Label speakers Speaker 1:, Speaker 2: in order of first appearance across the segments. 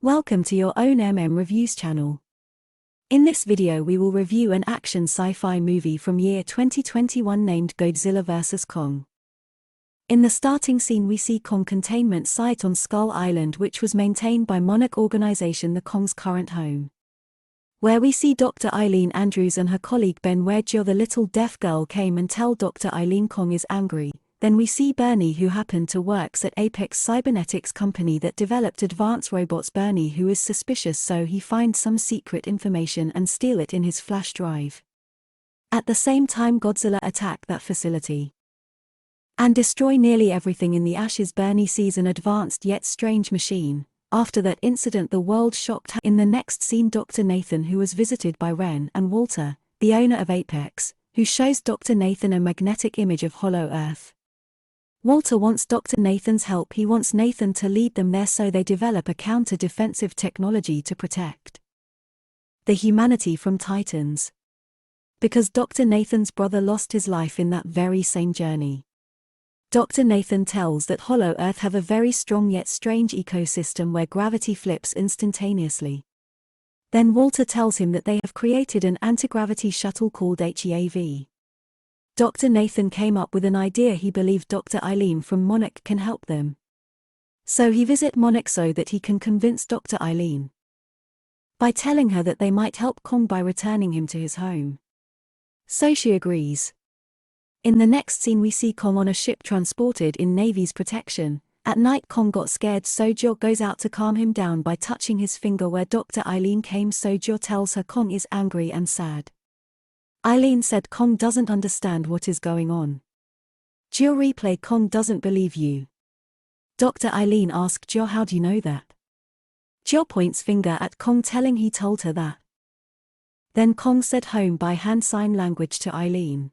Speaker 1: Welcome to your own Reviews channel. In this video we will review an action sci-fi movie from year 2021 named Godzilla vs. Kong. In the starting scene we see Kong containment site on Skull Island, which was maintained by Monarch Organization, the Kong's current home. Where we see Dr. Eileen Andrews and her colleague Ben, where Jill the little deaf girl came and tell Dr. Eileen Kong is angry. Then we see Bernie, who happened to works at Apex Cybernetics company that developed advanced robots. Bernie, who is suspicious, so he finds some secret information and steal it in his flash drive. At the same time Godzilla attack that facility and destroy nearly everything in the ashes. Bernie sees an advanced yet strange machine. After that incident the world shocked. In the next scene Dr. Nathan, who was visited by Ren and Walter, the owner of Apex, who shows Dr. Nathan a magnetic image of Hollow Earth. Walter wants Dr. Nathan's help. He wants Nathan to lead them there, so they develop a counter-defensive technology to protect the humanity from Titans. Because Dr. Nathan's brother lost his life in that very same journey. Dr. Nathan tells that Hollow Earth have a very strong yet strange ecosystem where gravity flips instantaneously. Then Walter tells him that they have created an anti-gravity shuttle called HEAV. Dr. Nathan came up with an idea. He believed Dr. Eileen from Monarch can help them. So he visits Monarch so that he can convince Dr. Eileen by telling her that they might help Kong by returning him to his home. So she agrees. In the next scene we see Kong on a ship transported in Navy's protection. At night Kong got scared, so Jo goes out to calm him down by touching his finger where Dr. Eileen came. So Jo tells her Kong is angry and sad. Eileen said Kong doesn't understand what is going on. Jill replay Kong doesn't believe you. Dr. Eileen asked Jill, how do you know that? Jill points finger at Kong, telling he told her that. Then Kong said home by hand sign language to Eileen.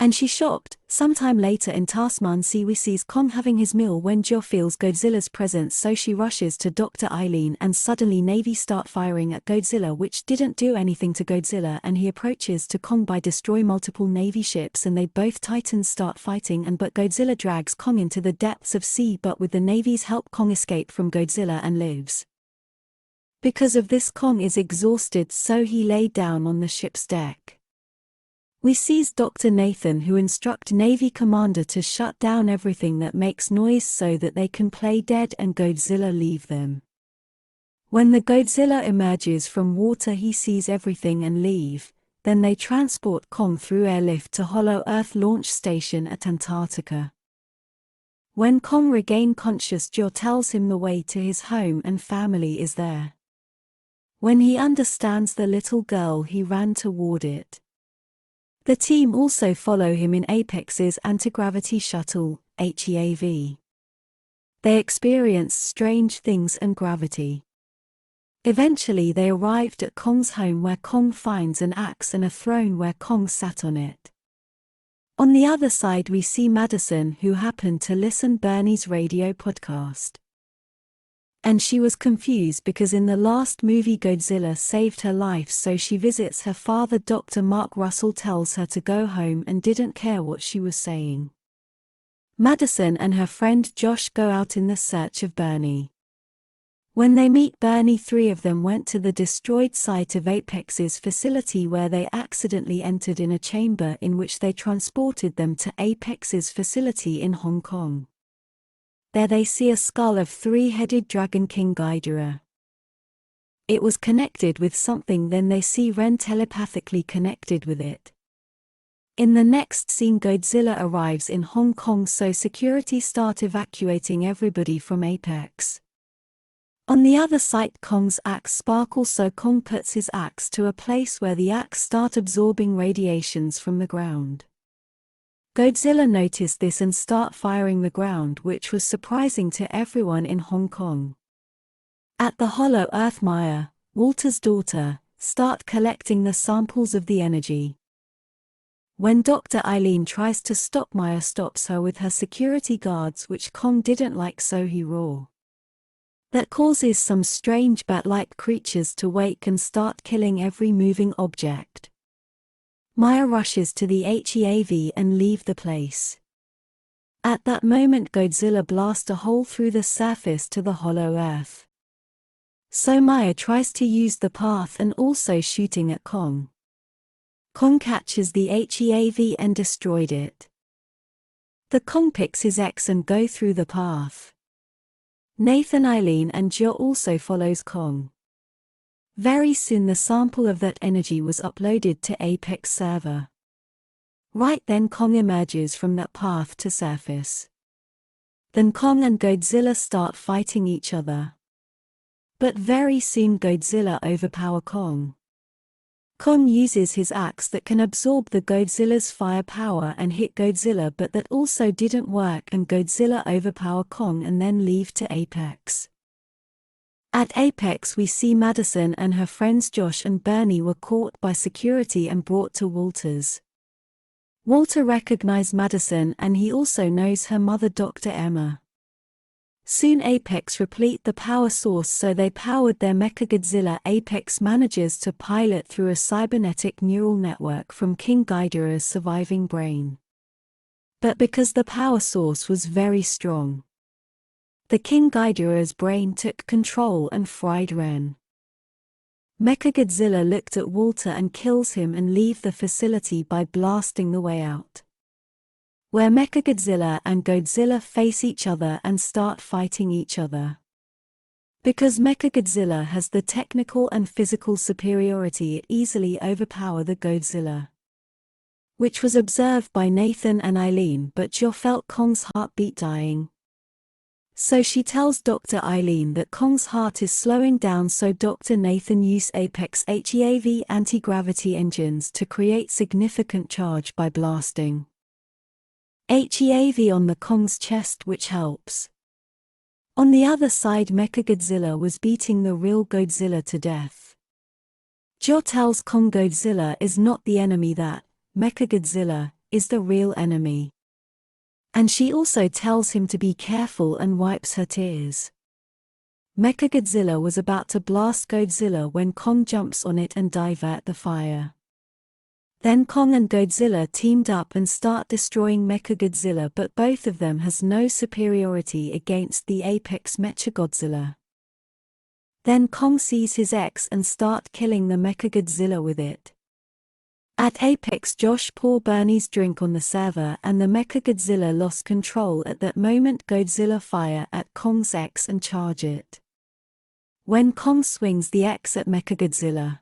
Speaker 1: And she shocked. Sometime later in Tasman we sees Kong having his meal when Jo feels Godzilla's presence, so she rushes to Dr. Eileen and suddenly Navy start firing at Godzilla, which didn't do anything to Godzilla, and he approaches to Kong by destroy multiple Navy ships and they both Titans start fighting but Godzilla drags Kong into the depths of sea, but with the Navy's help Kong escape from Godzilla and lives. Because of this Kong is exhausted, so he lay down on the ship's deck. We sees Dr. Nathan, who instruct Navy commander to shut down everything that makes noise so that they can play dead and Godzilla leave them. When the Godzilla emerges from water he sees everything and leave, then they transport Kong through airlift to Hollow Earth launch station at Antarctica. When Kong regain conscious, Jo tells him the way to his home and family is there. When he understands the little girl he ran toward it. The team also follow him in Apex's anti-gravity shuttle, HEAV. They experience strange things and gravity. Eventually they arrived at Kong's home, where Kong finds an axe and a throne where Kong sat on it. On the other side we see Madison, who happened to listen Bernie's radio podcast. And she was confused because in the last movie Godzilla saved her life, so she visits her father. Dr. Mark Russell tells her to go home and didn't care what she was saying. Madison and her friend Josh go out in the search of Bernie. When they meet Bernie, three of them went to the destroyed site of Apex's facility, where they accidentally entered in a chamber in which they transported them to Apex's facility in Hong Kong. There they see a skull of three-headed dragon King Ghidorah. It was connected with something, then they see Ren telepathically connected with it. In the next scene Godzilla arrives in Hong Kong, so security start evacuating everybody from Apex. On the other side Kong's axe sparkles, so Kong puts his axe to a place where the axe start absorbing radiations from the ground. Godzilla noticed this and start firing the ground, which was surprising to everyone in Hong Kong. At the Hollow Earth, Maya, Walter's daughter, start collecting the samples of the energy. When Dr. Eileen tries to stop, Maya stops her with her security guards, which Kong didn't like, so he roars. That causes some strange bat-like creatures to wake and start killing every moving object. Maya rushes to the HEAV and leave the place. At that moment Godzilla blasts a hole through the surface to the Hollow Earth. So Maya tries to use the path and also shooting at Kong. Kong catches the HEAV and destroyed it. The Kong picks his X and go through the path. Nathan, Eileen and Jo also follows Kong. Very soon the sample of that energy was uploaded to Apex server. Right then Kong emerges from that path to surface. Then Kong and Godzilla start fighting each other. But very soon Godzilla overpower Kong. Kong uses his axe that can absorb the Godzilla's firepower and hit Godzilla, but that also didn't work and Godzilla overpower Kong and then leave to Apex. At Apex we see Madison and her friends Josh and Bernie were caught by security and brought to Walter's. Walter recognized Madison and he also knows her mother Dr. Emma. Soon Apex replete the power source, so they powered their Mechagodzilla. Apex manages to pilot through a cybernetic neural network from King Ghidorah's surviving brain. But because the power source was very strong, the King Ghidorah's brain took control and fried Ren. Mechagodzilla looked at Walter and kills him and leave the facility by blasting the way out, where Mechagodzilla and Godzilla face each other and start fighting each other. Because Mechagodzilla has the technical and physical superiority, it easily overpower the Godzilla, which was observed by Nathan and Eileen, but Jo felt Kong's heartbeat dying. So she tells Dr. Eileen that Kong's heart is slowing down, so Dr. Nathan used Apex HEAV anti-gravity engines to create significant charge by blasting HEAV on the Kong's chest, which helps. On the other side, Mechagodzilla was beating the real Godzilla to death. Jo tells Kong Godzilla is not the enemy, that Mechagodzilla is the real enemy. And she also tells him to be careful and wipes her tears. Mechagodzilla was about to blast Godzilla when Kong jumps on it and divert the fire. Then Kong and Godzilla teamed up and start destroying Mechagodzilla, but both of them has no superiority against the Apex Mechagodzilla. Then Kong sees his X and start killing the Mechagodzilla with it. At Apex, Josh pour Bernie's drink on the server and the Mechagodzilla lost control. At that moment Godzilla fire at Kong's X and charge it. When Kong swings the X at Mechagodzilla,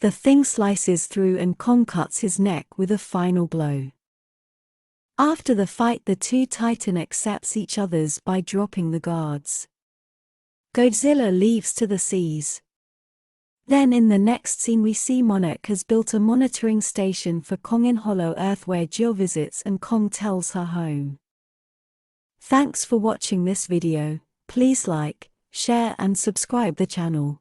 Speaker 1: the thing slices through and Kong cuts his neck with a final blow. After the fight, the two Titan accepts each other's by dropping the guards. Godzilla leaves to the seas. Then in the next scene we see Monarch has built a monitoring station for Kong in Hollow Earth, where Jill visits and Kong tells her home. Thanks for watching this video. Please like, share and subscribe the channel.